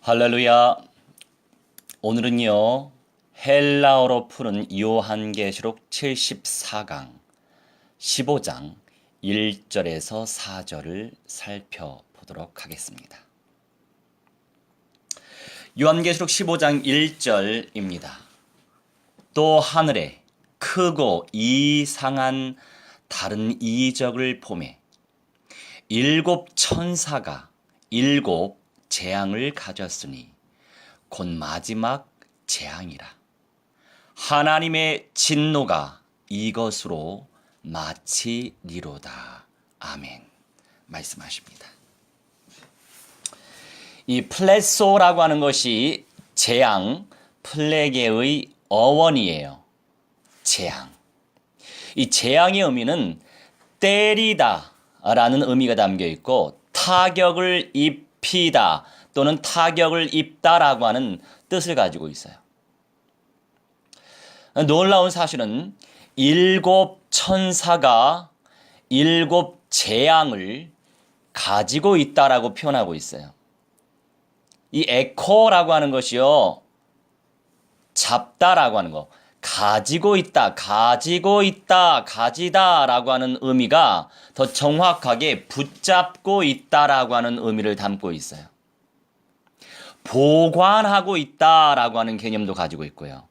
할렐루야. 오늘은요, 헬라어로 푸는 요한계시록 74강 15장 1절에서 4절을 살펴보도록 하겠습니다. 요한계시록 15장 1절입니다. 또 하늘에 크고 이상한 다른 이적을 보매 일곱 천사가 일곱 재앙을 가졌으니 곧 마지막 재앙이라. 하나님의 진노가 이것으로 마치리로다. 아멘. 말씀하십니다. 이 플레소라고 하는 것이 재앙, 플레게의 어원이에요. 재앙. 이 재앙의 의미는 때리다 라는 의미가 담겨 있고 타격을 입히다 또는 타격을 입다라고 하는 뜻을 가지고 있어요. 놀라운 사실은 일곱 천사가 일곱 재앙을 가지고 있다라고 표현하고 있어요. 이 에코라고 하는 것이요, 잡다라고 하는 거, 가지고 있다, 가지다라고 하는 의미가 더 정확하게 붙잡고 있다라고 하는 의미를 담고 있어요. 보관하고 있다라고 하는 개념도 가지고 있고요.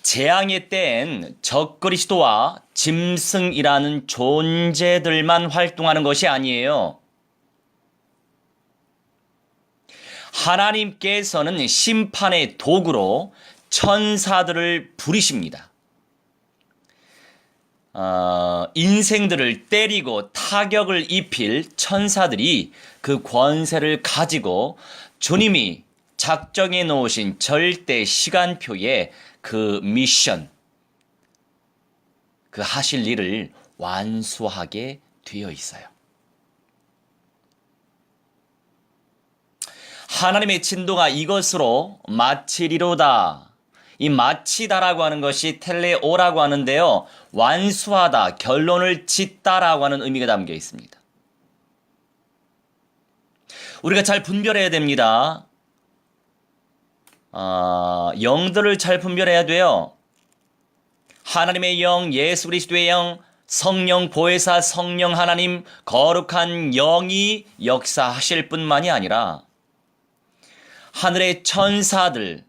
재앙의 때엔 적그리스도와 짐승이라는 존재들만 활동하는 것이 아니에요. 하나님께서는 심판의 도구로 천사들을 부리십니다. 인생들을 때리고 타격을 입힐 천사들이 그 권세를 가지고 주님이 작정해 놓으신 절대 시간표에 그 미션, 그 하실 일을 완수하게 되어 있어요. 하나님의 진노가 이것으로 마치리로다. 이 마치다라고 하는 것이 텔레오라고 하는데요, 완수하다, 결론을 짓다라고 하는 의미가 담겨 있습니다. 우리가 잘 분별해야 됩니다. 영들을 잘 분별해야 돼요. 하나님의 영, 예수 그리스도의 영, 성령 보혜사 성령 하나님, 거룩한 영이 역사하실 뿐만이 아니라 하늘의 천사들,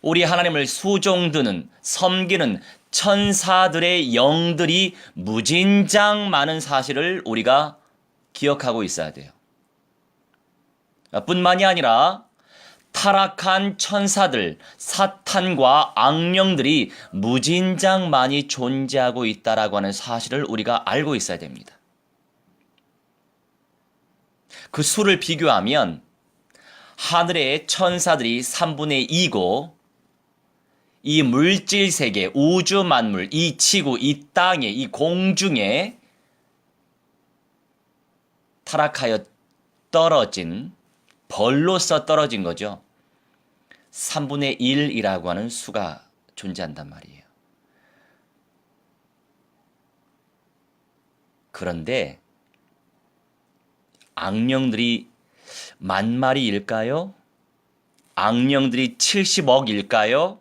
우리 하나님을 수종드는, 섬기는 천사들의 영들이 무진장 많은 사실을 우리가 기억하고 있어야 돼요. 뿐만이 아니라 타락한 천사들, 사탄과 악령들이 무진장 많이 존재하고 있다라고 하는 사실을 우리가 알고 있어야 됩니다. 그 수를 비교하면 하늘의 천사들이 3분의 2고 이 물질 세계, 우주 만물, 이 지구, 이 땅에, 이 공중에 타락하여 떨어진, 벌로서 떨어진 거죠. 3분의 1이라고 하는 수가 존재한단 말이에요. 그런데 악령들이 10,000마리일까요? 악령들이 70억일까요?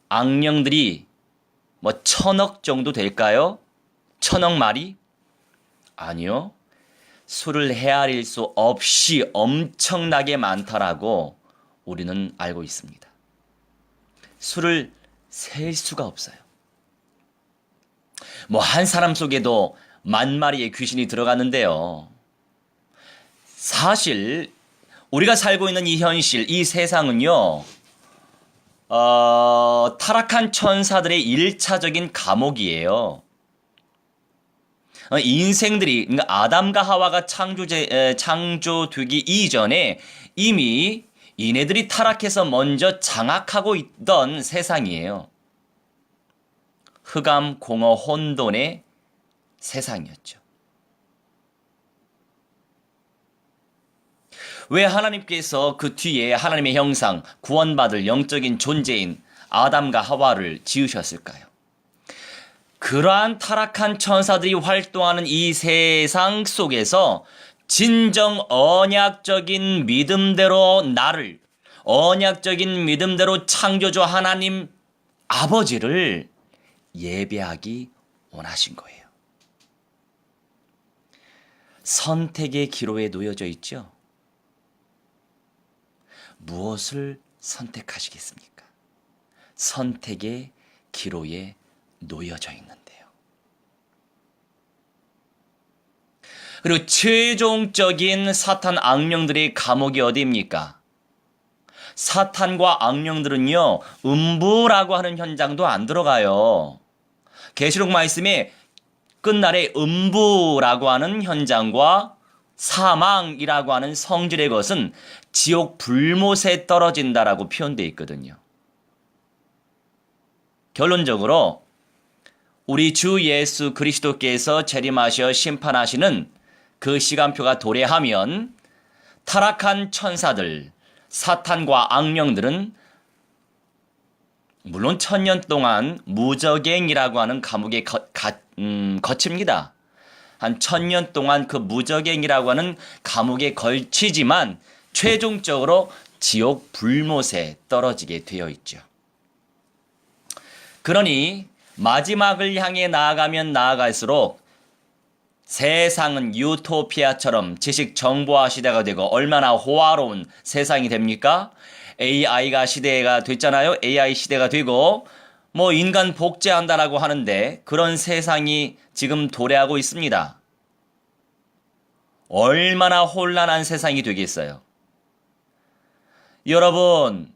악령들이 1,000억 정도 될까요? 1,000억 마리? 아니요. 수를 헤아릴 수 없이 엄청나게 많다라고 우리는 알고 있습니다. 수를 셀 수가 없어요. 한 사람 속에도 10,000마리의 귀신이 들어갔는데요. 사실 우리가 살고 있는 이 현실, 이 세상은요, 타락한 천사들의 1차적인 감옥이에요. 인생들이, 아담과 하와가 창조되기 이전에 이미 이네들이 타락해서 먼저 장악하고 있던 세상이에요. 흑암, 공허, 혼돈의 세상이었죠. 왜 하나님께서 그 뒤에 하나님의 형상, 구원받을 영적인 존재인 아담과 하와를 지으셨을까요? 그러한 타락한 천사들이 활동하는 이 세상 속에서 진정 언약적인 믿음대로 나를, 언약적인 믿음대로 창조주 하나님 아버지를 예배하기 원하신 거예요. 선택의 기로에 놓여져 있죠. 무엇을 선택하시겠습니까? 선택의 기로에 놓여져 있는데요. 그리고 최종적인 사탄 악령들의 감옥이 어디입니까? 사탄과 악령들은요, 음부라고 하는 현장도 안 들어가요. 계시록 말씀에 끝날에 음부라고 하는 현장과 사망이라고 하는 성질의 것은 지옥 불못에 떨어진다라고 표현되어 있거든요. 결론적으로 우리 주 예수 그리스도께서 재림하셔 심판하시는 그 시간표가 도래하면 타락한 천사들, 사탄과 악령들은 물론 1000년 동안 무저갱이라고 하는 감옥에 거칩니다. 한 1000년 동안 그 무저갱이라고 하는 감옥에 걸치지만 최종적으로 지옥 불못에 떨어지게 되어 있죠. 그러니 마지막을 향해 나아가면 나아갈수록 세상은 유토피아처럼 지식 정보화 시대가 되고 얼마나 호화로운 세상이 됩니까? AI가 시대가 됐잖아요. AI 시대가 되고 뭐 인간 복제한다라고 하는데 그런 세상이 지금 도래하고 있습니다. 얼마나 혼란한 세상이 되겠어요. 여러분,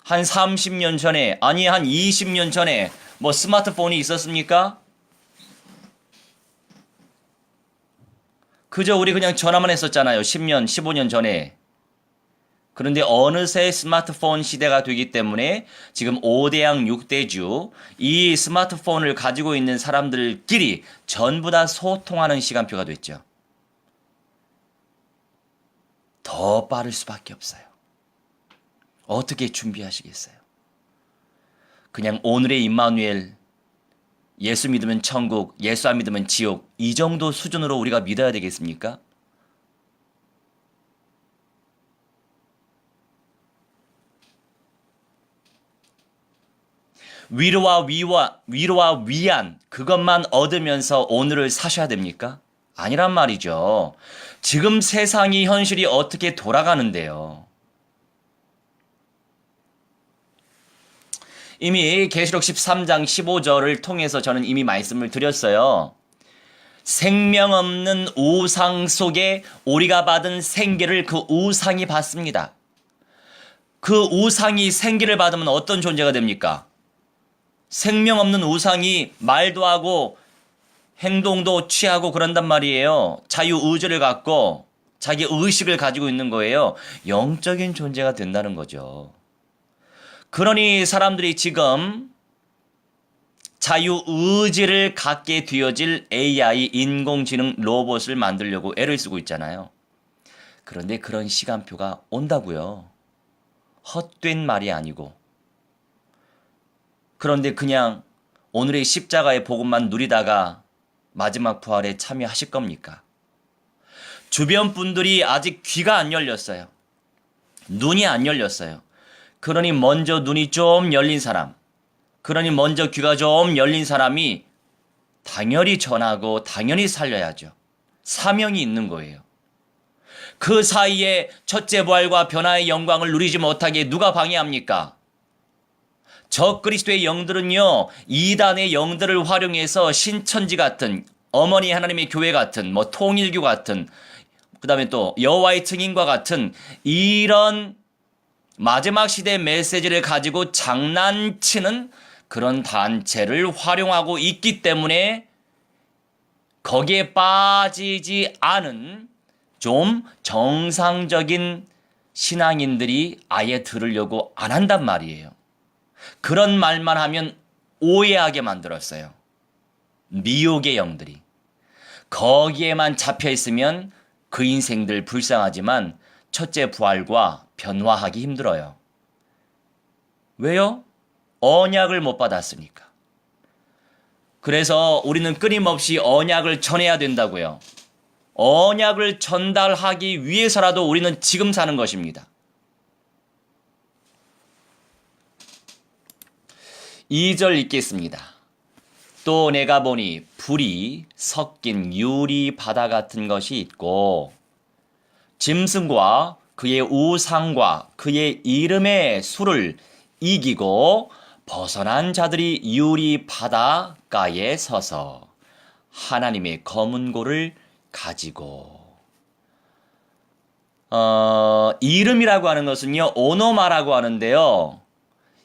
한 30년 전에, 아니 한 20년 전에 뭐 스마트폰이 있었습니까? 그저 우리 그냥 전화만 했었잖아요. 10년, 15년 전에. 그런데 어느새 스마트폰 시대가 되기 때문에 지금 5대양 6대주 이 스마트폰을 가지고 있는 사람들끼리 전부 다 소통하는 시간표가 됐죠. 더 빠를 수밖에 없어요. 어떻게 준비하시겠어요? 그냥 오늘의 임마누엘, 예수 믿으면 천국, 예수 안 믿으면 지옥, 이 정도 수준으로 우리가 믿어야 되겠습니까? 위로와 위안 그것만 얻으면서 오늘을 사셔야 됩니까? 아니란 말이죠. 지금 세상이 현실이 어떻게 돌아가는데요. 이미 계시록 13장 15절을 통해서 저는 이미 말씀을 드렸어요. 생명 없는 우상 속에 우리가 받은 생기를 그 우상이 받습니다. 그 우상이 생기를 받으면 어떤 존재가 됩니까? 생명 없는 우상이 말도 하고 행동도 취하고 그런단 말이에요. 자유의지를 갖고 자기 의식을 가지고 있는 거예요. 영적인 존재가 된다는 거죠. 그러니 사람들이 지금 자유의지를 갖게 되어질 AI, 인공지능 로봇을 만들려고 애를 쓰고 있잖아요. 그런데 그런 시간표가 온다고요. 헛된 말이 아니고. 그런데 그냥 오늘의 십자가의 복음만 누리다가 마지막 부활에 참여하실 겁니까? 주변 분들이 아직 귀가 안 열렸어요. 눈이 안 열렸어요. 그러니 먼저 눈이 좀 열린 사람, 그러니 먼저 귀가 좀 열린 사람이 당연히 전하고 당연히 살려야죠. 사명이 있는 거예요. 그 사이에 첫째 부활과 변화의 영광을 누리지 못하게 누가 방해합니까? 저 그리스도의 영들은요, 이단의 영들을 활용해서 신천지 같은, 어머니 하나님의 교회 같은, 뭐 통일교 같은, 그 다음에 또 여호와의 증인과 같은 이런 마지막 시대의 메시지를 가지고 장난치는 그런 단체를 활용하고 있기 때문에 거기에 빠지지 않은 좀 정상적인 신앙인들이 아예 들으려고 안 한단 말이에요. 그런 말만 하면 오해하게 만들었어요. 미혹의 영들이. 거기에만 잡혀 있으면 그 인생들 불쌍하지만 첫째 부활과 변화하기 힘들어요. 왜요? 언약을 못 받았으니까. 그래서 우리는 끊임없이 언약을 전해야 된다고요. 언약을 전달하기 위해서라도 우리는 지금 사는 것입니다. 2절 읽겠습니다. 또 내가 보니 불이 섞인 유리 바다 같은 것이 있고 짐승과 그의 우상과 그의 이름의 수를 이기고 벗어난 자들이 유리 바닷가에 서서 하나님의 검은 고를 가지고 이름이라고 하는 것은요 오노마라고 하는데요.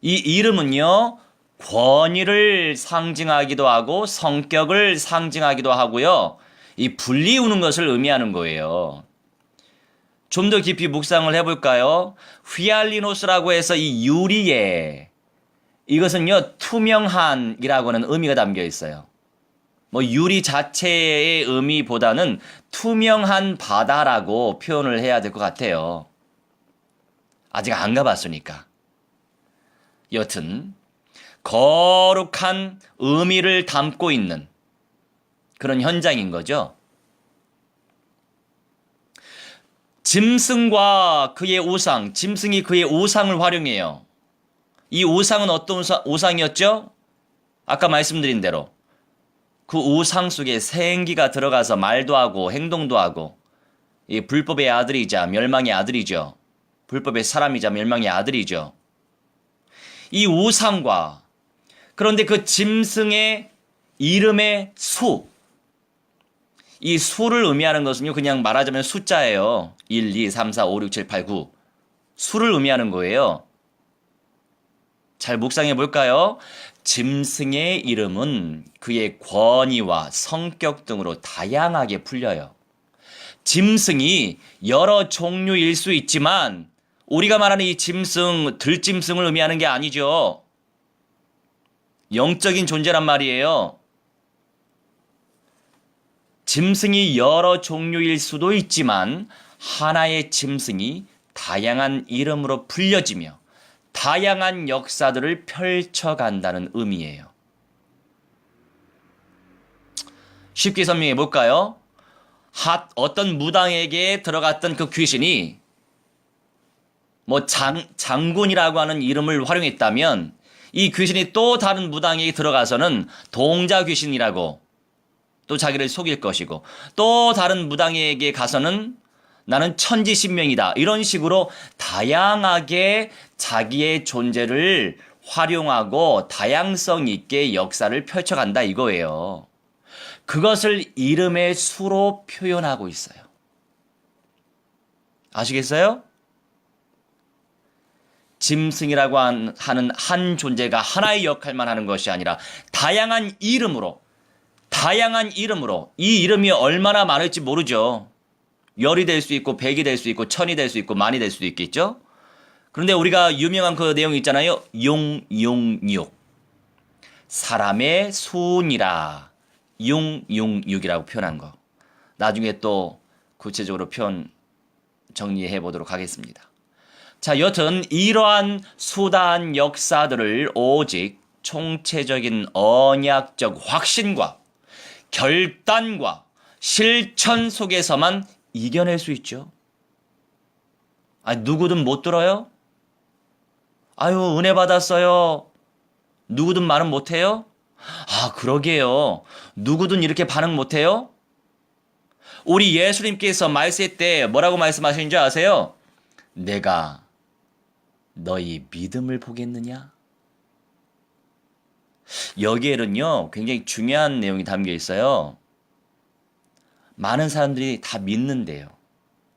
이 이름은요 권위를 상징하기도 하고 성격을 상징하기도 하고요. 이 불리우는 것을 의미하는 거예요. 좀 더 깊이 묵상을 해볼까요? 휘알리노스라고 해서 이 유리에 이것은요 투명한이라고 하는 의미가 담겨 있어요. 뭐 유리 자체의 의미보다는 투명한 바다라고 표현을 해야 될 것 같아요. 아직 안 가봤으니까. 여튼 거룩한 의미를 담고 있는 그런 현장인 거죠. 짐승과 그의 우상, 짐승이 그의 우상을 활용해요. 이 우상은 어떤 우상이었죠? 아까 말씀드린 대로 그 우상 속에 생기가 들어가서 말도 하고 행동도 하고 이 불법의 아들이자 멸망의 아들이죠. 불법의 사람이자 멸망의 아들이죠. 이 우상과 그런데 그 짐승의 이름의 수, 이 수를 의미하는 것은요 그냥 말하자면 숫자예요. 1, 2, 3, 4, 5, 6, 7, 8, 9 수를 의미하는 거예요. 잘 묵상해 볼까요? 짐승의 이름은 그의 권위와 성격 등으로 다양하게 풀려요. 짐승이 여러 종류일 수 있지만 우리가 말하는 이 짐승, 들짐승을 의미하는 게 아니죠. 영적인 존재란 말이에요. 짐승이 여러 종류일 수도 있지만 하나의 짐승이 다양한 이름으로 불려지며 다양한 역사들을 펼쳐간다는 의미예요. 쉽게 설명해 볼까요? 어떤 무당에게 들어갔던 그 귀신이 뭐 장군이라고 하는 이름을 활용했다면 이 귀신이 또 다른 무당에게 들어가서는 동자 귀신이라고 또 자기를 속일 것이고 또 다른 무당에게 가서는 나는 천지신명이다. 이런 식으로 다양하게 자기의 존재를 활용하고 다양성 있게 역사를 펼쳐간다 이거예요. 그것을 이름의 수로 표현하고 있어요. 아시겠어요? 짐승이라고 하는 한 존재가 하나의 역할만 하는 것이 아니라 다양한 이름으로 이 이름이 얼마나 많을지 모르죠. 열이 될 수 있고 백이 될 수 있고 천이 될 수 있고 만이 될 수도 있겠죠. 그런데 우리가 유명한 그 내용 있잖아요. 용용육 사람의 수니라 용용육이라고 표현한 거. 나중에 또 구체적으로 표현 정리해 보도록 하겠습니다. 자, 여튼 이러한 수다한 역사들을 오직 총체적인 언약적 확신과 결단과 실천 속에서만 이겨낼 수 있죠. 누구든 못 들어요? 아유, 은혜 받았어요. 누구든 말은 못해요? 그러게요. 누구든 이렇게 반응 못해요? 우리 예수님께서 말세 때 뭐라고 말씀하시는 줄 아세요? 내가 너희 믿음을 보겠느냐? 여기에는요, 굉장히 중요한 내용이 담겨 있어요. 많은 사람들이 다 믿는데요.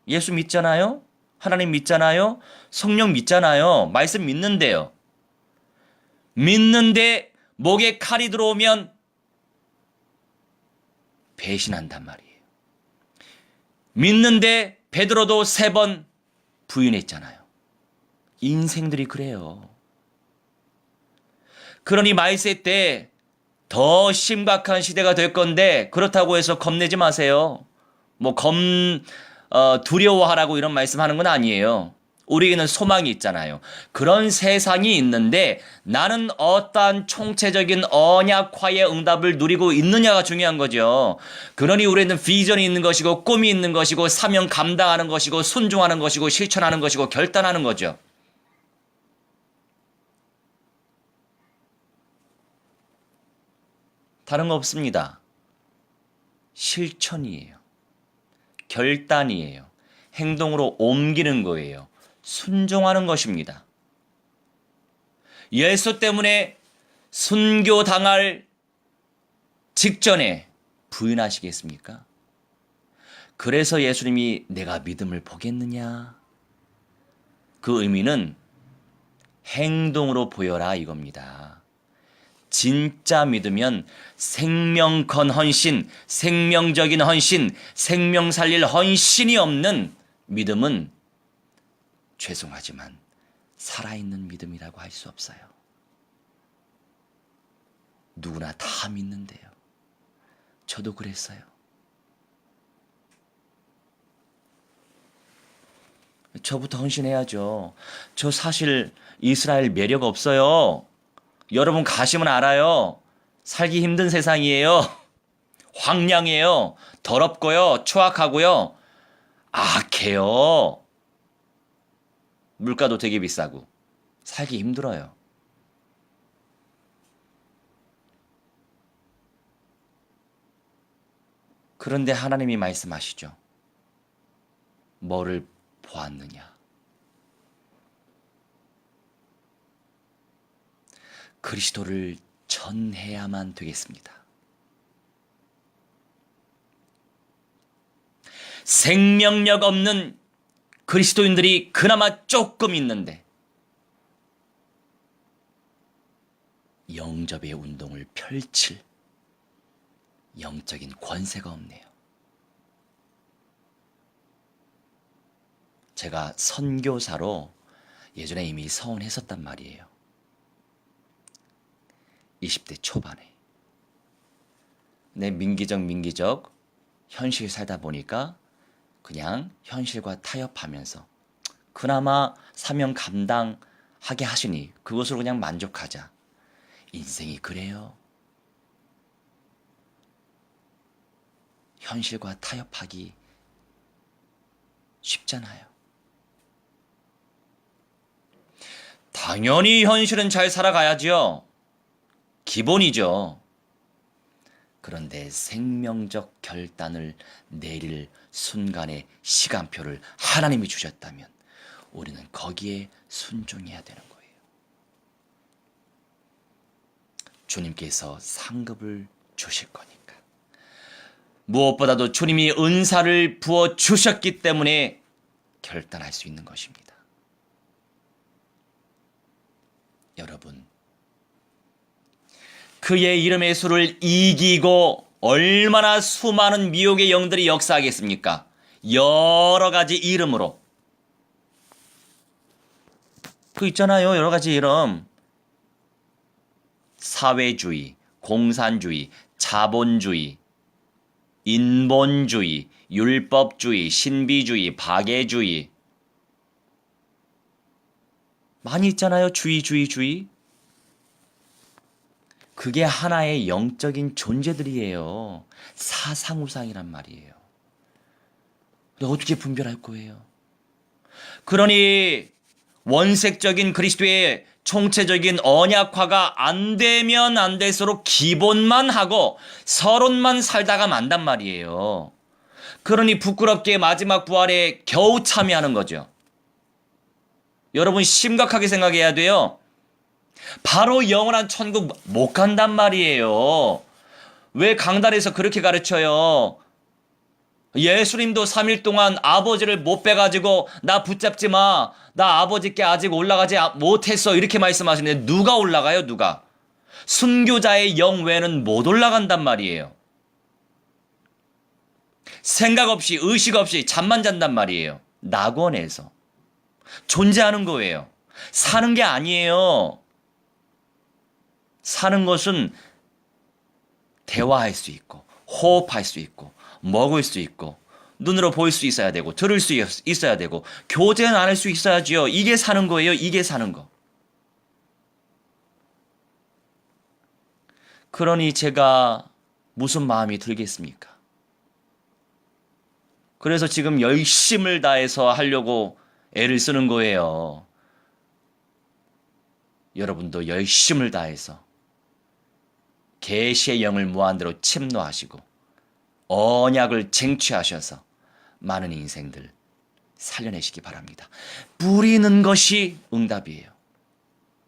예수 믿잖아요? 하나님 믿잖아요? 성령 믿잖아요? 말씀 믿는데요. 믿는데 목에 칼이 들어오면 배신한단 말이에요. 믿는데 베드로도 3번 부인했잖아요. 인생들이 그래요. 그러니 말세 때 더 심각한 시대가 될 건데 그렇다고 해서 겁내지 마세요. 두려워하라고 이런 말씀하는 건 아니에요. 우리에게는 소망이 있잖아요. 그런 세상이 있는데 나는 어떠한 총체적인 언약화의 응답을 누리고 있느냐가 중요한 거죠. 그러니 우리는 비전이 있는 것이고 꿈이 있는 것이고 사명 감당하는 것이고 순종하는 것이고 실천하는 것이고 결단하는 거죠. 다른 거 없습니다. 실천이에요. 결단이에요. 행동으로 옮기는 거예요. 순종하는 것입니다. 예수 때문에 순교당할 직전에 부인하시겠습니까? 그래서 예수님이 내가 믿음을 보겠느냐? 그 의미는 행동으로 보여라 이겁니다. 진짜 믿으면 생명 건 헌신, 생명적인 헌신, 생명 살릴 헌신이 없는 믿음은 죄송하지만 살아있는 믿음이라고 할 수 없어요. 누구나 다 믿는데요. 저도 그랬어요. 저부터 헌신해야죠. 저 사실 이스라엘 매력 없어요. 여러분 가시면 알아요. 살기 힘든 세상이에요. 황량해요. 더럽고요. 추악하고요. 악해요. 물가도 되게 비싸고 살기 힘들어요. 그런데 하나님이 말씀하시죠. 뭐를 보았느냐? 그리스도를 전해야만 되겠습니다. 생명력 없는 그리스도인들이 그나마 조금 있는데 영접의 운동을 펼칠 영적인 권세가 없네요. 제가 선교사로 예전에 이미 서원했었단 말이에요. 20대 초반에. 내 민기적 현실 살다 보니까 그냥 현실과 타협하면서 그나마 사명 감당하게 하시니 그것으로 그냥 만족하자. 인생이 그래요. 현실과 타협하기 쉽잖아요. 당연히 현실은 잘 살아가야지요. 기본이죠. 그런데 생명적 결단을 내릴 순간의 시간표를 하나님이 주셨다면 우리는 거기에 순종해야 되는 거예요. 주님께서 상급을 주실 거니까. 무엇보다도 주님이 은사를 부어 주셨기 때문에 결단할 수 있는 것입니다. 여러분, 그의 이름의 수를 이기고 얼마나 수많은 미혹의 영들이 역사하겠습니까? 여러 가지 이름으로. 그 있잖아요. 여러 가지 이름. 사회주의, 공산주의, 자본주의, 인본주의, 율법주의, 신비주의, 박애주의. 많이 있잖아요. 주의. 그게 하나의 영적인 존재들이에요. 사상우상이란 말이에요. 어떻게 분별할 거예요? 그러니 원색적인 그리스도의 총체적인 언약화가 안 되면 안 될수록 기본만 하고 서론만 살다가 만단 말이에요. 그러니 부끄럽게 마지막 부활에 겨우 참여하는 거죠. 여러분 심각하게 생각해야 돼요. 바로 영원한 천국 못 간단 말이에요. 왜 강단에서 그렇게 가르쳐요? 예수님도 3일 동안 아버지를 못 빼가지고 나 붙잡지 마. 나 아버지께 아직 올라가지 못했어. 이렇게 말씀하시는데 누가 올라가요? 누가? 순교자의 영 외에는 못 올라간단 말이에요. 생각 없이 의식 없이 잠만 잔단 말이에요. 낙원에서. 존재하는 거예요. 사는 게 아니에요. 사는 것은 대화할 수 있고 호흡할 수 있고 먹을 수 있고 눈으로 보일 수 있어야 되고 들을 수 있어야 되고 교제 나눌 수 있어야지요. 이게 사는 거예요. 이게 사는 거. 그러니 제가 무슨 마음이 들겠습니까? 그래서 지금 열심을 다해서 하려고 애를 쓰는 거예요. 여러분도 열심을 다해서 계시의 영을 무한대로 침노하시고 언약을 쟁취하셔서 많은 인생들 살려내시기 바랍니다. 뿌리는 것이 응답이에요.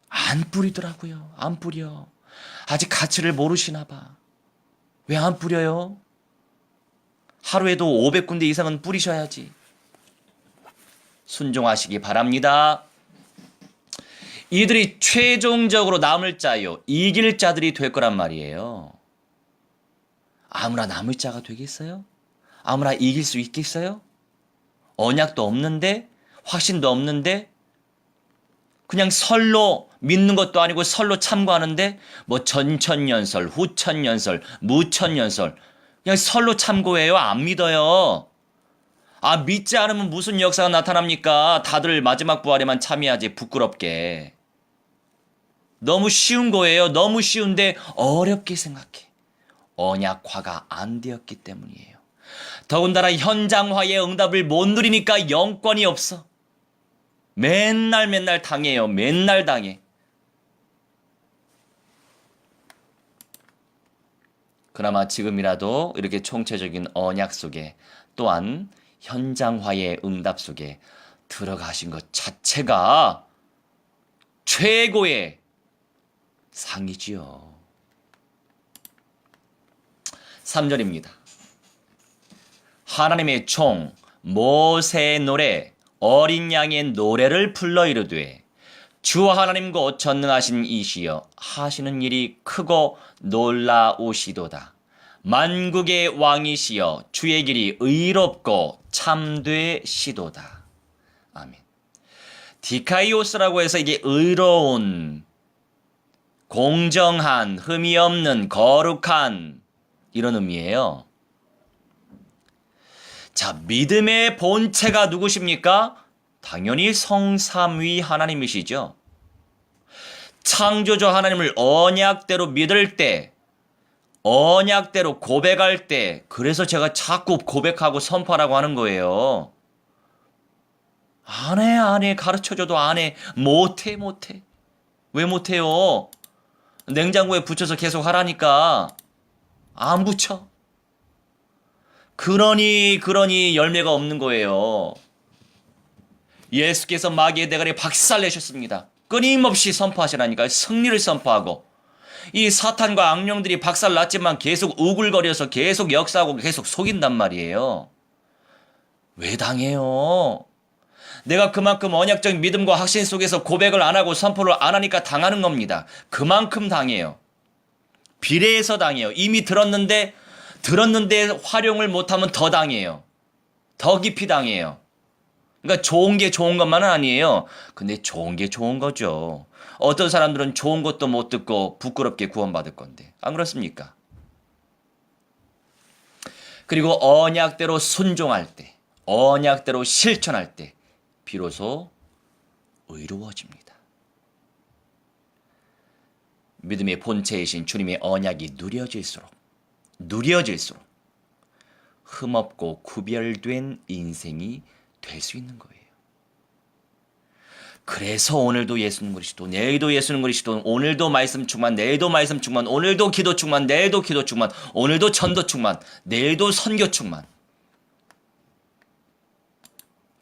안 뿌리더라고요. 안 뿌려. 아직 가치를 모르시나 봐. 왜 안 뿌려요? 하루에도 500군데 이상은 뿌리셔야지. 순종하시기 바랍니다. 이들이 최종적으로 남을 자요. 이길 자들이 될 거란 말이에요. 아무나 남을 자가 되겠어요? 아무나 이길 수 있겠어요? 언약도 없는데, 확신도 없는데, 그냥 설로 믿는 것도 아니고 설로 참고하는데, 뭐 전천연설, 후천연설, 무천연설, 그냥 설로 참고해요. 안 믿어요. 아, 믿지 않으면 무슨 역사가 나타납니까? 다들 마지막 부활에만 참여하지, 부끄럽게. 너무 쉬운 거예요. 너무 쉬운데 어렵게 생각해. 언약화가 안 되었기 때문이에요. 더군다나 현장화의 응답을 못 누리니까 영권이 없어. 맨날 당해요. 맨날 당해. 그나마 지금이라도 이렇게 총체적인 언약 속에 또한 현장화의 응답 속에 들어가신 것 자체가 최고의 상이지요. 3절입니다. 하나님의 종 모세의 노래 어린 양의 노래를 불러 이르되 주 하나님 곧 전능하신 이시여 하시는 일이 크고 놀라우시도다. 만국의 왕이시여 주의 길이 의롭고 참되시도다. 아멘. 디카이오스라고 해서 이게 의로운, 공정한, 흠이 없는, 거룩한 이런 의미예요. 자, 믿음의 본체가 누구십니까? 당연히 성삼위 하나님이시죠. 창조주 하나님을 언약대로 믿을 때, 언약대로 고백할 때, 그래서 제가 자꾸 고백하고 선포하라고 하는 거예요. 안 해, 가르쳐줘도 안 해. 못해. 왜 못해요? 냉장고에 붙여서 계속 하라니까. 안 붙여. 그러니 열매가 없는 거예요. 예수께서 마귀의 대가리에 박살내셨습니다. 끊임없이 선포하시라니까. 승리를 선포하고 이 사탄과 악령들이 박살났지만 계속 우글거려서 계속 역사하고 계속 속인단 말이에요. 왜 당해요? 내가 그만큼 언약적 믿음과 확신 속에서 고백을 안 하고 선포를 안 하니까 당하는 겁니다. 그만큼 당해요. 비례해서 당해요. 이미 들었는데 활용을 못하면 더 당해요. 더 깊이 당해요. 그러니까 좋은 게 좋은 것만은 아니에요. 근데 좋은 게 좋은 거죠. 어떤 사람들은 좋은 것도 못 듣고 부끄럽게 구원받을 건데. 안 그렇습니까? 그리고 언약대로 순종할 때, 언약대로 실천할 때 비로소 의로워집니다. 믿음의 본체이신 주님의 언약이 누려질수록 흠없고 구별된 인생이 될 수 있는 거예요. 그래서 오늘도 예수는 그리스도, 내일도 예수는 그리스도, 오늘도 말씀 충만, 내일도 말씀 충만, 오늘도 기도 충만, 내일도 기도 충만, 오늘도 전도 충만, 내일도 선교 충만.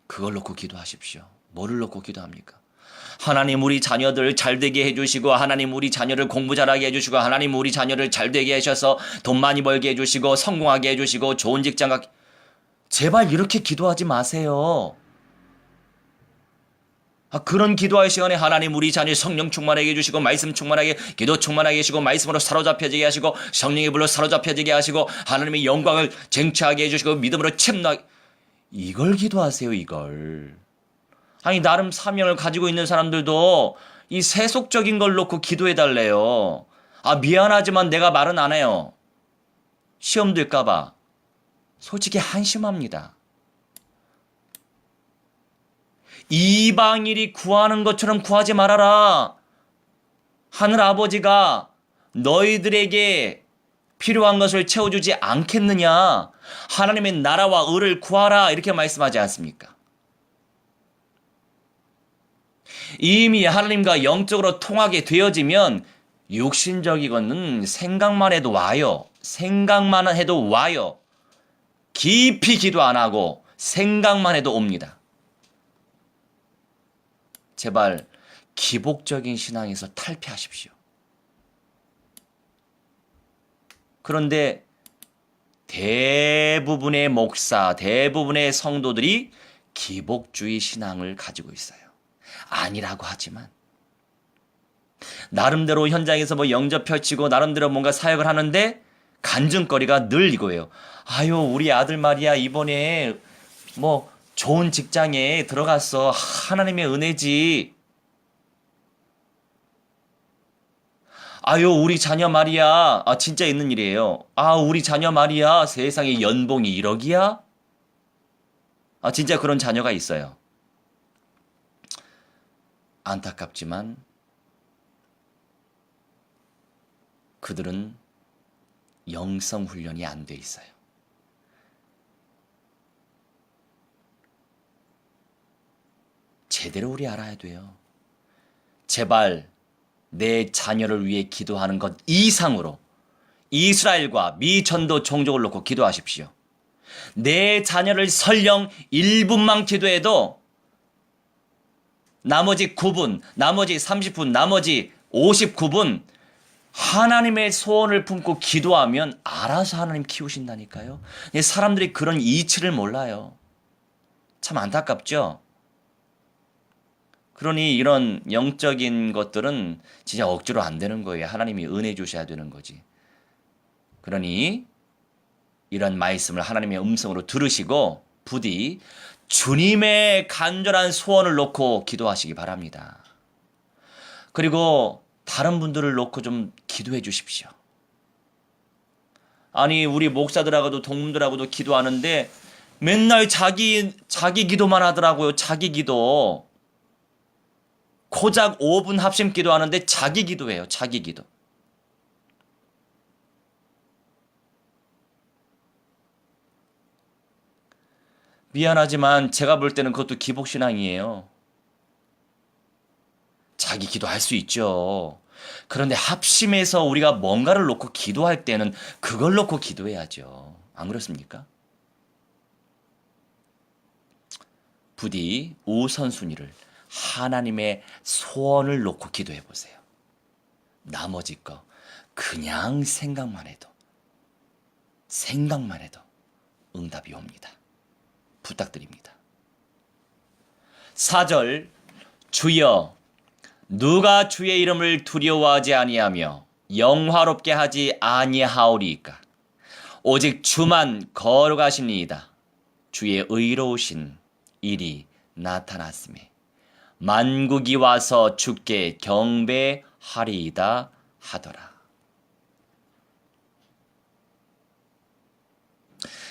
그걸 놓고 기도하십시오. 뭐를 놓고 기도합니까? 하나님 우리 자녀들 잘되게 해주시고, 하나님 우리 자녀를 공부 잘하게 해주시고, 하나님 우리 자녀를 잘되게 하셔서 돈 많이 벌게 해주시고, 성공하게 해주시고, 좋은 직장 갖게. 제발 이렇게 기도하지 마세요. 그런 기도할 시간에 하나님 우리 자녀 성령 충만하게 해주시고, 말씀 충만하게, 기도 충만하게 해주시고, 말씀으로 사로잡혀지게 하시고, 성령의 불로 사로잡혀지게 하시고, 하나님의 영광을 쟁취하게 해주시고, 믿음으로 침노하게. 이걸 기도하세요. 이걸. 아니 나름 사명을 가지고 있는 사람들도 이 세속적인 걸 놓고 기도해달래요. 미안하지만 내가 말은 안 해요. 시험 들까 봐. 솔직히 한심합니다. 이방인이 구하는 것처럼 구하지 말아라. 하늘 아버지가 너희들에게 필요한 것을 채워주지 않겠느냐. 하나님의 나라와 의를 구하라. 이렇게 말씀하지 않습니까? 이미 하나님과 영적으로 통하게 되어지면 육신적이거는 생각만 해도 와요. 생각만 해도 와요. 깊이 기도 안 하고 생각만 해도 옵니다. 제발 기복적인 신앙에서 탈피하십시오. 그런데 대부분의 목사, 대부분의 성도들이 기복주의 신앙을 가지고 있어요. 아니라고 하지만 나름대로 현장에서 뭐 영접 펼치고 나름대로 뭔가 사역을 하는데 간증거리가 늘 이거예요. 아유, 우리 아들 말이야, 이번에 뭐 좋은 직장에 들어갔어. 하나님의 은혜지. 아유, 우리 자녀 말이야. 진짜 있는 일이에요. 우리 자녀 말이야. 세상에 연봉이 1억이야? 진짜 그런 자녀가 있어요. 안타깝지만 그들은 영성 훈련이 안 돼 있어요. 제대로 우리 알아야 돼요. 제발 내 자녀를 위해 기도하는 것 이상으로 이스라엘과 미 전도 종족을 놓고 기도하십시오. 내 자녀를 설령 1분만 기도해도 나머지 9분, 나머지 30분, 나머지 59분 하나님의 소원을 품고 기도하면 알아서 하나님 키우신다니까요. 사람들이 그런 이치를 몰라요. 참 안타깝죠? 그러니 이런 영적인 것들은 진짜 억지로 안 되는 거예요. 하나님이 은혜 주셔야 되는 거지. 그러니 이런 말씀을 하나님의 음성으로 들으시고 부디 주님의 간절한 소원을 놓고 기도하시기 바랍니다. 그리고 다른 분들을 놓고 좀 기도해 주십시오. 아니, 우리 목사들하고도 동문들하고도 기도하는데 맨날 자기 기도만 하더라고요. 자기 기도. 고작 5분 합심 기도하는데 자기 기도예요. 자기 기도. 미안하지만 제가 볼 때는 그것도 기복신앙이에요. 자기 기도할 수 있죠. 그런데 합심해서 우리가 뭔가를 놓고 기도할 때는 그걸 놓고 기도해야죠. 안 그렇습니까? 부디 우선순위를 하나님의 소원을 놓고 기도해 보세요. 나머지 거 그냥 생각만 해도 응답이 옵니다. 부탁드립니다. 4절 주여 누가 주의 이름을 두려워하지 아니하며 영화롭게 하지 아니하오리이까 오직 주만 거룩하시니이다. 주의 의로우신 일이 나타났음에 만국이 와서 주께 경배하리이다 하더라.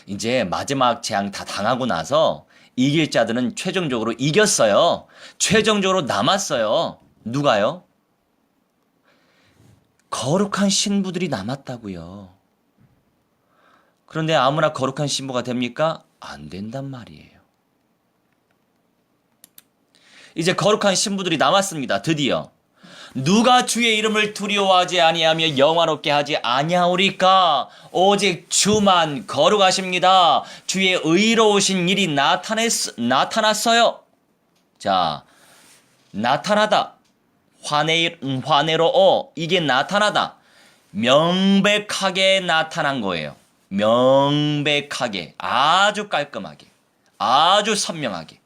이제 마지막 재앙 다 당하고 나서 이길 자들은 최종적으로 이겼어요. 최종적으로 남았어요. 누가요? 거룩한 신부들이 남았다고요. 그런데 아무나 거룩한 신부가 됩니까? 안 된단 말이에요. 이제 거룩한 신부들이 남았습니다. 드디어. 누가 주의 이름을 두려워하지 아니하며 영화롭게 하지 아니하오리까? 오직 주만 거룩하십니다. 주의 의로우신 일이 나타났어요. 자, 나타나다. 화내로 이게 나타나다. 명백하게 나타난 거예요. 명백하게, 아주 깔끔하게, 아주 선명하게.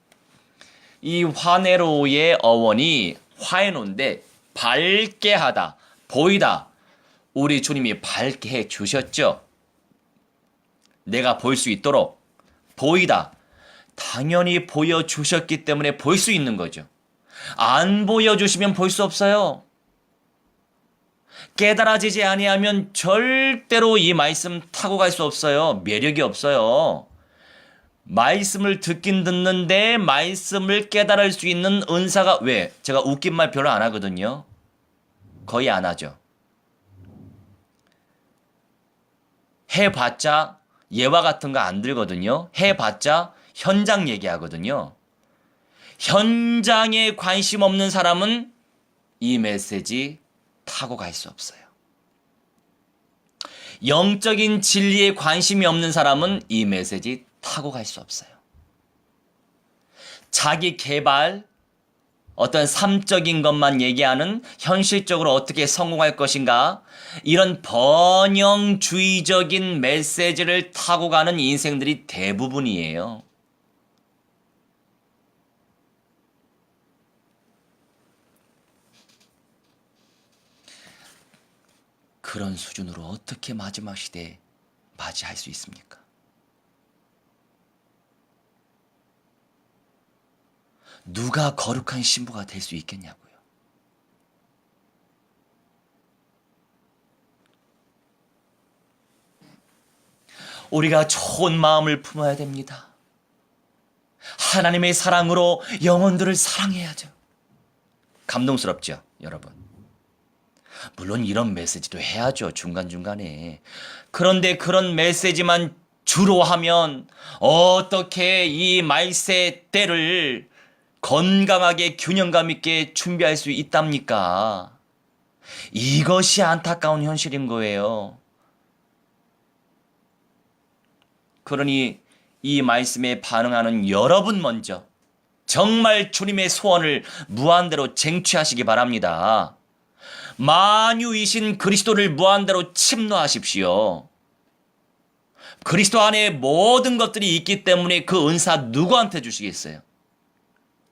이 화내로의 어원이 화해노인데 밝게 하다, 보이다. 우리 주님이 밝게 해 주셨죠. 내가 볼 수 있도록 보이다. 당연히 보여주셨기 때문에 볼 수 있는 거죠. 안 보여주시면 볼 수 없어요. 깨달아지지 아니하면 절대로 이 말씀 타고 갈 수 없어요. 매력이 없어요. 말씀을 듣긴 듣는데 말씀을 깨달을 수 있는 은사가 왜? 제가 웃긴 말 별로 안 하거든요. 거의 안 하죠. 해봤자 예화 같은 거 안 들거든요. 해봤자 현장 얘기하거든요. 현장에 관심 없는 사람은 이 메시지 타고 갈 수 없어요. 영적인 진리에 관심이 없는 사람은 이 메시지 타고 갈 수 없어요. 자기 개발, 어떤 삶적인 것만 얘기하는 현실적으로 어떻게 성공할 것인가 이런 번영주의적인 메시지를 타고 가는 인생들이 대부분이에요. 그런 수준으로 어떻게 마지막 시대에 맞이할 수 있습니까? 누가 거룩한 신부가 될 수 있겠냐고요. 우리가 좋은 마음을 품어야 됩니다. 하나님의 사랑으로 영혼들을 사랑해야죠. 감동스럽죠, 여러분? 물론 이런 메시지도 해야죠, 중간중간에. 그런데 그런 메시지만 주로 하면 어떻게 이 말세 때를 건강하게 균형감 있게 준비할 수 있답니까? 이것이 안타까운 현실인 거예요. 그러니 이 말씀에 반응하는 여러분 먼저 정말 주님의 소원을 무한대로 쟁취하시기 바랍니다. 만유이신 그리스도를 무한대로 침노하십시오. 그리스도 안에 모든 것들이 있기 때문에 그 은사 누구한테 주시겠어요?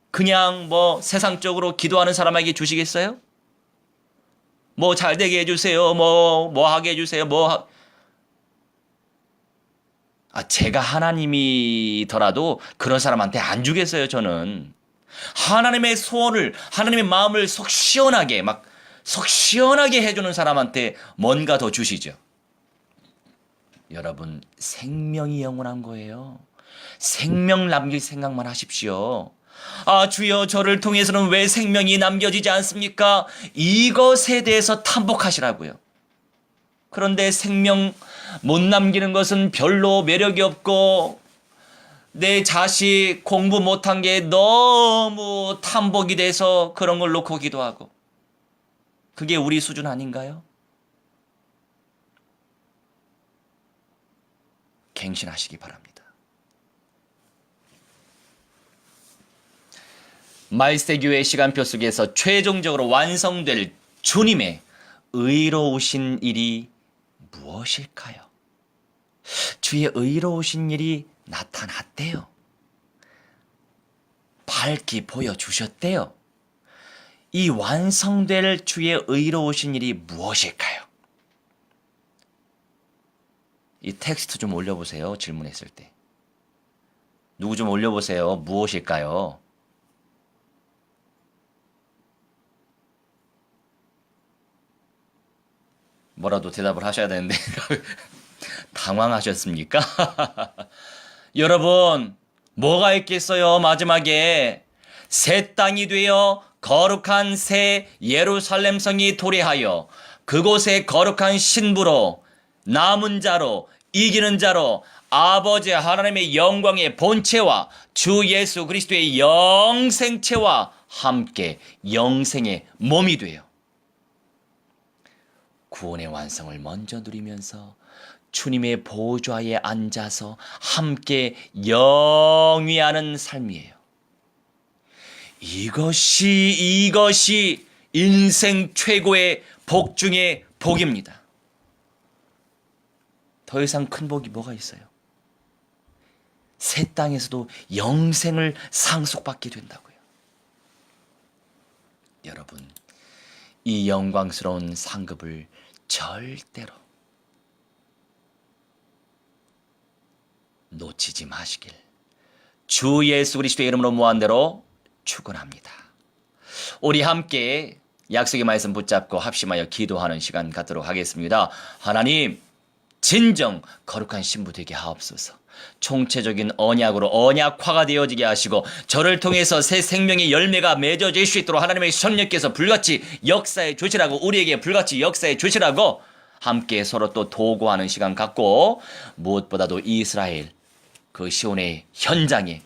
그냥 세상적으로 기도하는 사람에게 주시겠어요? 잘 되게 해주세요. 뭐 하게 해주세요. 제가 하나님이더라도 그런 사람한테 안 주겠어요, 저는. 하나님의 소원을, 하나님의 마음을 속 시원하게 해주는 사람한테 뭔가 더 주시죠. 여러분, 생명이 영원한 거예요. 생명 남길 생각만 하십시오. 주여, 저를 통해서는 왜 생명이 남겨지지 않습니까? 이것에 대해서 탐복하시라고요. 그런데 생명 못 남기는 것은 별로 매력이 없고 내 자식 공부 못한 게 너무 탐복이 돼서 그런 걸 놓고 기도하고, 그게 우리 수준 아닌가요? 갱신하시기 바랍니다. 말세교회 시간표 속에서 최종적으로 완성될 주님의 의로우신 일이 무엇일까요? 주의 의로우신 일이 나타났대요. 밝히 보여주셨대요. 이 완성될 주의 의로우신 일이 무엇일까요? 이 텍스트 좀 올려보세요. 질문했을 때. 누구 좀 올려보세요. 무엇일까요? 뭐라도 대답을 하셔야 되는데 당황하셨습니까? 여러분, 뭐가 있겠어요? 마지막에 새 땅이 되어 거룩한 새 예루살렘 성이 도래하여 그곳에 거룩한 신부로 남은 자로 이기는 자로 아버지 하나님의 영광의 본체와 주 예수 그리스도의 영생체와 함께 영생의 몸이 되어 구원의 완성을 먼저 누리면서 주님의 보좌에 앉아서 함께 영위하는 삶이에요. 이것이 인생 최고의 복 중의 복입니다. 더 이상 큰 복이 뭐가 있어요? 새 땅에서도 영생을 상속받게 된다고요. 여러분, 이 영광스러운 상급을 절대로 놓치지 마시길 주 예수 그리스도의 이름으로 무한대로 축원합니다. 우리 함께 약속의 말씀 붙잡고 합심하여 기도하는 시간 갖도록 하겠습니다. 하나님, 진정 거룩한 신부 되게 하옵소서. 총체적인 언약으로 언약화가 되어지게 하시고 저를 통해서 새 생명의 열매가 맺어질 수 있도록 하나님의 성령께서 불같이 역사해 주시라고, 우리에게 불같이 역사해 주시라고 함께 서로 또 도구하는 시간 갖고, 무엇보다도 이스라엘 그 시온의 현장에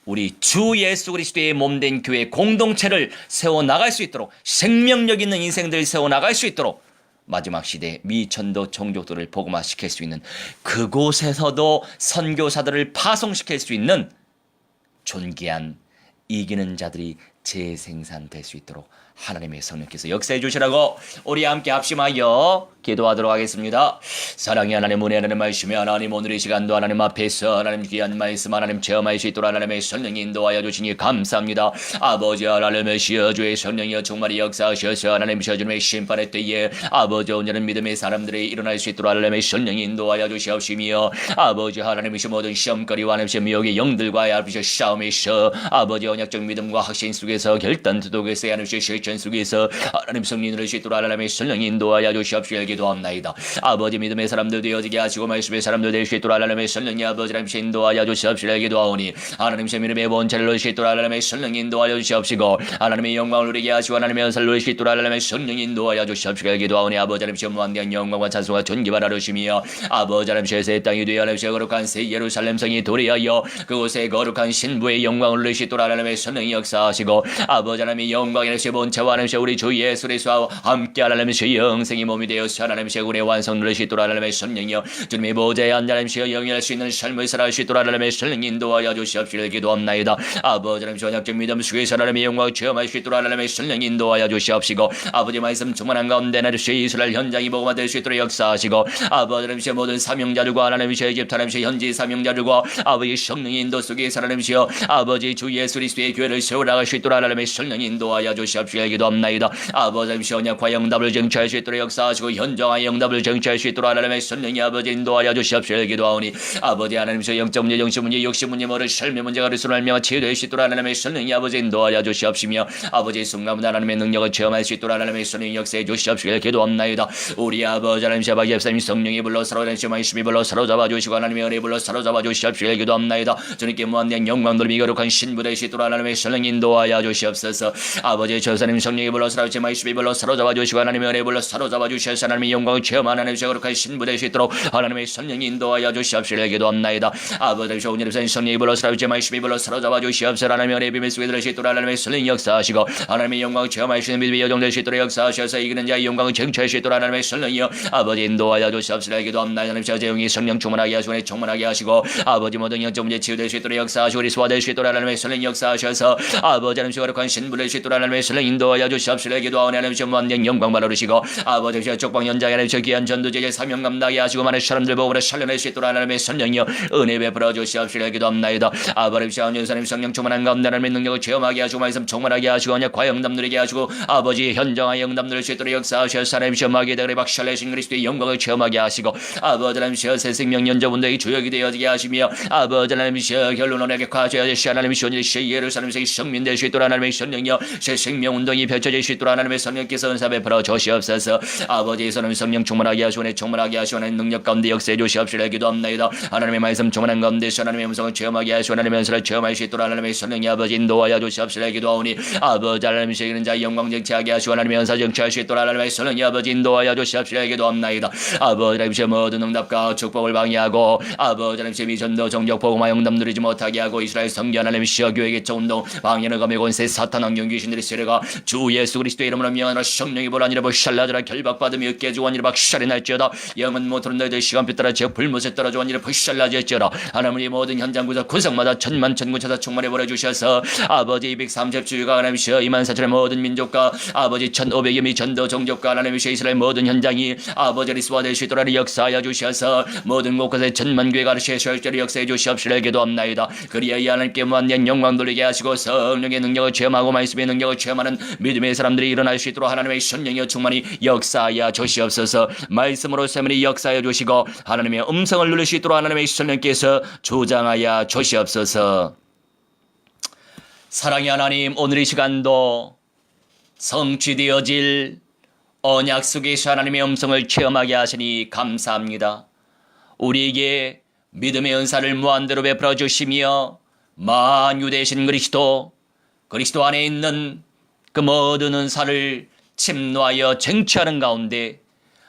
우리 주 예수 그리스도의 몸된 교회 공동체를 세워나갈 수 있도록, 생명력 있는 인생들 세워나갈 수 있도록 마지막 시대 미천도 종족들을 복음화시킬 수 있는, 그곳에서도 선교사들을 파송시킬 수 있는 존귀한 이기는 자들이 재생산될 수 있도록 하나님의 성령께서 역사해 주시라고 우리 함께 합심하여 기도하도록 하겠습니다. 사랑의 하나님, 은혜 하나님, 말씀이 하나님, 오늘 이 시간도 하나님 앞에서 하나님 귀한 말씀 하나님 체험할 수 있도록 하나님의 성령이 인도하여 주시니 감사합니다. 아버지 하나님의 시여주의 성령이여 정말 역사하셔서 하나님 시여주님의 심판의 때에 아버지 온전한 믿음의 사람들이 일어날 수 있도록 하나님의 성령이 인도하여 주시옵시며, 아버지 하나님이시 모든 시험거리와 하나님의 미혹의 영들과의 아버지 싸움에서 아버지 언약적 믿음과 확신 속에서 결단 투독에서 하나님의 실천 속에서 하나님 성령이 이룰 수 있도록 하나님의 성령이 인도하여 주시옵시며 기도합나이다. 아버지 믿음의 사람들 되어지게 하시고 말씀의 사람들 될 수 있도록 하나님의 성령이 아버지 하나님 인도하여 주시옵시며 기도하오니, 하나님 제 믿음의 본체를 누릴 수 있도록 하나님의 성령이 인도하여 주시옵시고, 하나님의 영광을 누리게 하시고 하나님의 연사를 누릴 수 있도록 하나님의 성령이 인도하여 주시옵시며 기도하오니, 아버지 하나님 제 무한대한 영광과 찬송과 존귀와 나누시며, 아버지 하나님 제 땅이 되어 하나님 제 거룩한 새 예루살렘 성이 도래하여 그곳에 거룩한 신부의 영광을 누릴 수 있도록 하나님의 성령이 역사하시고, 아버지 하나님의 영광의 제 본체와 하나님 제 우리 주 예수 그리스도와 함께 하나님 제 영생이 몸이 되어서 하나님 제 우리의 완성 누릴 수 있도록 하나님의 성령이여 주님의 보좌에 앉아 하나님 제 영위할 수 있는 삶을 살아갈 수 있도록 하나님의 성령이 인도하여 주시옵시길 기도합나이다. 아버지 하나님 전약적 믿음 속에서 하나님의 영광을 체험할 수 있도록 하나님의 성령이 인도하여 주시옵시고, 아버지 말씀 충만한 가운데 하나님 제 이스라엘 현장이 복음화 될 수 있도록 역사하시고, 아버지 하나님 제 모든 사명자들과 하나님 제 이집트 하나님 제 현지 사명자들과 아버지 성령의 인도 속에서 하나님 제 아버지 주 예수 그리스도의 교회를 세워나갈 수 있도록 하나님의 성령이 인도하여 주시옵시길 기도합나이다. 아버지 하나님 언약과 영답을 쟁취할 수 있도록 역사하시고, 현장과 영답을 쟁취할 수 있도록 하나님의 성령이 아버지 인도하여 주시옵시길 기도하오니, 아버지 하나님 저 영적 문제, 정신 문제, 욕심 문제, 모를 삶의 문제가 그리스도로 말미암아 치유될 수 있도록 하나님의 성령이 아버지 인도하여 주시옵시며, 아버지 순간마다 하나님의 능력을 체험할 수 있도록 하나님의 성령이 역사해 주시옵시길 기도합나이다. 우리 아버지 하나님 제발 예수님 성령이 불러 사로잡아 말씀이 불러 사로잡아 주시고 하나님의 은혜 불러 사로잡아 주시옵시길 기도합나이다. 주님께 무한대한 영광 돌미 거룩한 신부 될 수 있도록 하나님의 성령이 인도하여 주시옵소서. 아버지 저사님 성령이 불러 사로잡아 말씀이 불러 사로잡아 주시고 하나님의 은혜 불러 사로잡아 주셔서 하나님의 영광을 체험하는 하나님의 거룩한 신부 될 수 있도록 하나님의 성령이 인도하여 주시옵시길 기도합나이다. 아버지 좋은 일에서 성령이 불러 사로잡아 말씀이 불러 사로잡아 주시옵소서. 하나님의 은혜 비밀 속에 들을 수 있도록 하나님의 성령이 역사하시고, 하나님의 영광을 체험할 수 있는 믿음의 여정 될 수 있도록 역사하셔서 이기는 자의 영광을 쟁취할 수 있도록 하나님의 성령이여 아버지 인도하여 주시옵소서. 기도합나이다. 하나님 제 영이 성령 충만하게 하시고 충만하게 하시고, 아버지 모든 영적 문제 치유될 수 있도록 역사하시고 우리 소화될 수 있도록 하나님의 성령이 역사하셔서 아버지 하나님 거룩한 신부 될 수 있도록 하나님의 성령 인도하여 주시옵소서. 기도하오니 하나님 제 무한대한 영광 받아주시고, 아버지 제 쪽방 현장에 하나님 제 귀한 전도제의 사명 감당하게 하시고 많은 사람들 보고 살려낼 수 있도록 하나님의 성령이여 은혜 베풀어 주시옵소서. 기도합나이다. 아버지 제 하나님 성령 충만한 가운데 하나님의 능력을 체험하게 하시고 말씀 충만하게 하시고 언약과 영답 누리게 하시고, 아버지 현장과 영답 누릴 수 있도록 역사하셔서 하나님 시험하게 되어 박살내신 그리스도의 영광을 체험하게 하시고, 아버지 하나님 새 생명 연자분들이 주역이 되어지게 하시며, 아버지 하나님 결론원에게 과제하시 하나님 시온이 예루살렘 새 성민 될 수 있도록 하나님의 성령이여 새 생명 운동이 펼쳐질 수 있도록 하나님의 성령께서 은사 베풀어 주시옵소서. 아버지 하나님 성령 충만하게 하시고 충만하게 하시고 하나님 능력 가운데 역사해 주시옵시라 기도합나이다. 하나님의 말씀 충만한 가운데 하나님의 음성을 체험하게 하시고 하나님의 연설을 체험할 수 있도록 하나님의 성령이 아버지 인도하여 주시옵시라 기도하오니, 아버지 하나님 세계는 자의 영광 정치하게 하시고 하나님의 연사 정치할 수 있도록 하나님의 성령이 아버지 인도하여 주시옵시라 기도합나이다. 아버지 하나님 제 모든 응답과 축복을 방해하고, 아버지 하나님 제 미전도 정적 복음화 영답 누리지 못하게 하고, 이스라엘 성교 하나님 시어 교회의 운동 방해는 감의 권세 사탄 왕경 귀신들의 세례가 주 예수 그리스도의 이름으로 명하노라. 성령이 보라니라 보샬라드라 결박받으며 깨주원이라 박살이 날지어다. 영은 모토는 너희들 시간표 따라 저 불못에 떨어져 원이라 보샬라지었지어다. 하나님의 모든 현장 구석마다 천만 천군차다 충만해 보내주셔서 아버지 230주의가 하나님이시여 24,000의 모든 민족과 아버지 1,500여 미 전도 종족과 하나님이시여 이스라엘 모든 현장이 아버지 리스와될 수 있도록 역사하여 주셔서 모든 곳곳에 천만 교회가 하시셔서 역사해 주시옵시라 기도합나이다. 그리하여 하나님께 무한한 영광 돌리게 하시고 성령의 능력을 체험하고 말씀의 능력을 체험하는 믿음의 사람들이 일어날 수 있도록 하나님의 성령의 충만히 역사하여 주시옵소서. 말씀으로 세밀히 역사하여 주시고 하나님의 음성을 누릴 수 있도록 하나님의 성령께서 조장하여 주시옵소서. 사랑의 하나님, 오늘 이 시간도 성취되어질 언약 속에서 하나님의 음성을 체험하게 하시니 감사합니다. 우리에게 믿음의 은사를 무한대로 베풀어 주시며 만유 되신 그리스도 안에 있는 그 모든 은사를 침노하여 쟁취하는 가운데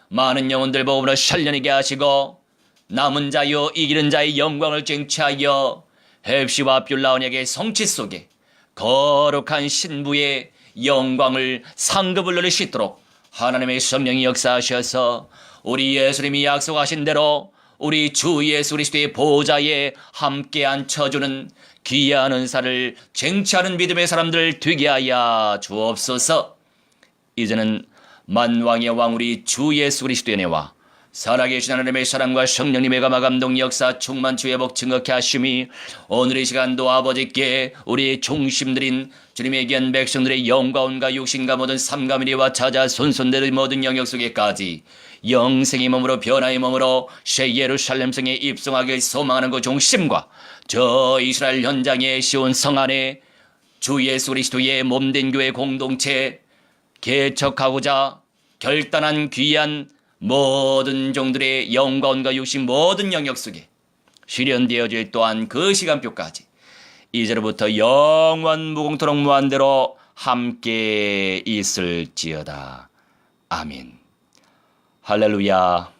많은 영혼들 복음으로 살려내게 하시고 남은 자요 이기는 자의 영광을 쟁취하여 헵시와 뷸라 언약의 성취 속에 거룩한 신부의 영광을 상급을 누릴 수 있도록 하나님의 성령이 역사하셔서 우리 예수님이 약속하신 대로 우리 주 예수 그리스도의 보좌에 함께 앉혀주는 귀한 은사를 쟁취하는 믿음의 사람들 되게 하여 주옵소서. 이제는 만왕의 왕 우리 주 예수 그리스도의 은혜와 살아계신 하나님의 사랑과 성령님의 감화 감동 역사 충만 주의 복 증거케 하심이 오늘 이 시간도 아버지께 우리의 중심들인 주님의 귀한 백성들의 영과 온과 육신과 모든 삼가 미리와 찾아 손손들의 모든 영역 속에까지 영생의 몸으로 변화의 몸으로 새 예루살렘 성에 입성하길 소망하는 그 중심과 저 이스라엘 현장의 시온 성 안에 주 예수 그리스도의 몸된 교회 공동체 개척하고자 결단한 귀한 모든 종들의 영과 온과 육신 모든 영역 속에 실현되어질 또한 그 시간표까지 이제로부터 영원 무궁토록 무한대로 함께 있을지어다. 아멘. 할렐루야.